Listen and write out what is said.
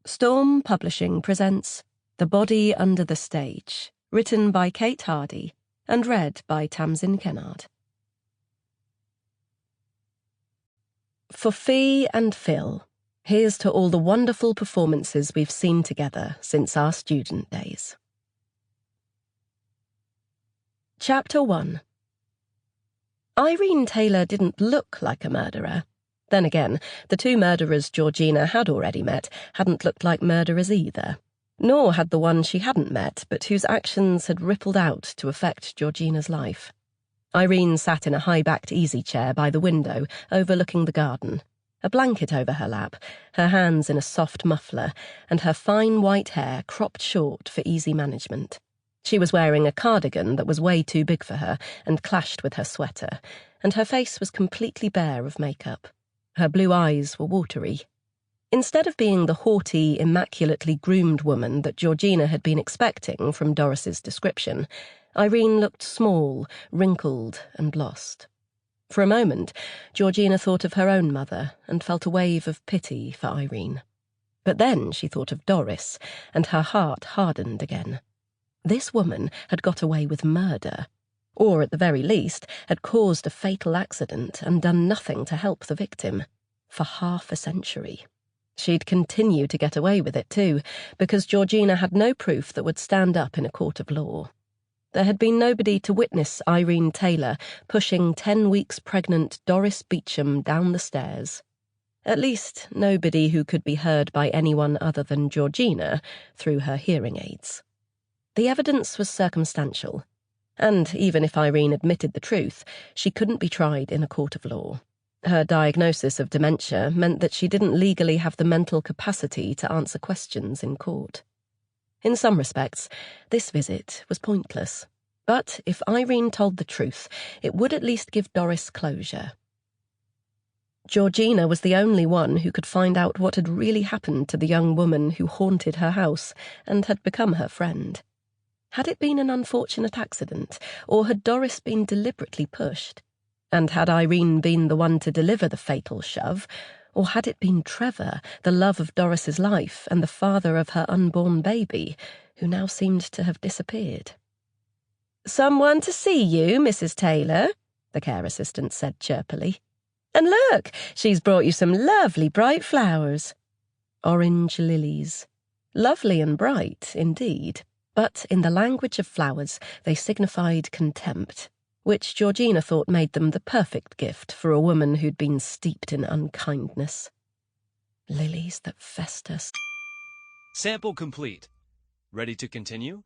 Storm Publishing presents The Body Under the Stage, written by Kate Hardy and read by Tamsin Kennard. For Fee and Phil, here's to all the wonderful performances we've seen together since our student days. Chapter 1. Irene Taylor didn't look like a murderer. Then again, the two murderers Georgina had already met hadn't looked like murderers either, nor had the one she hadn't met but whose actions had rippled out to affect Georgina's life. Irene sat in a high-backed easy-chair by the window overlooking the garden, a blanket over her lap, her hands in a soft muffler, and her fine white hair cropped short for easy management. She was wearing a cardigan that was way too big for her and clashed with her sweater, and her face was completely bare of makeup. Her blue eyes were watery. Instead of being the haughty, immaculately groomed woman that Georgina had been expecting from Doris's description, Irene looked small, wrinkled, and lost. For a moment, Georgina thought of her own mother and felt a wave of pity for Irene. But then she thought of Doris, and her heart hardened again. This woman had got away with murder, or at the very least had caused a fatal accident and done nothing to help the victim, for half a century. She'd continue to get away with it too, because Georgina had no proof that would stand up in a court of law. There had been nobody to witness Irene Taylor pushing 10 weeks pregnant Doris Beecham down the stairs. At least nobody who could be heard by anyone other than Georgina through her hearing aids. The evidence was circumstantial, and even if Irene admitted the truth, she couldn't be tried in a court of law. Her diagnosis of dementia meant that she didn't legally have the mental capacity to answer questions in court. In some respects, this visit was pointless, but if Irene told the truth, it would at least give Doris closure. Georgina was the only one who could find out what had really happened to the young woman who haunted her house and had become her friend. Had it been an unfortunate accident, or had Doris been deliberately pushed? And had Irene been the one to deliver the fatal shove, or had it been Trevor, the love of Doris's life and the father of her unborn baby, who now seemed to have disappeared? "Someone to see you, Mrs. Taylor," the care assistant said chirpily. "And look, she's brought you some lovely bright flowers." Orange lilies. Lovely and bright, indeed. But in the language of flowers, they signified contempt, which Georgina thought made them the perfect gift for a woman who'd been steeped in unkindness. Lilies that fester. Sample complete. Ready to continue?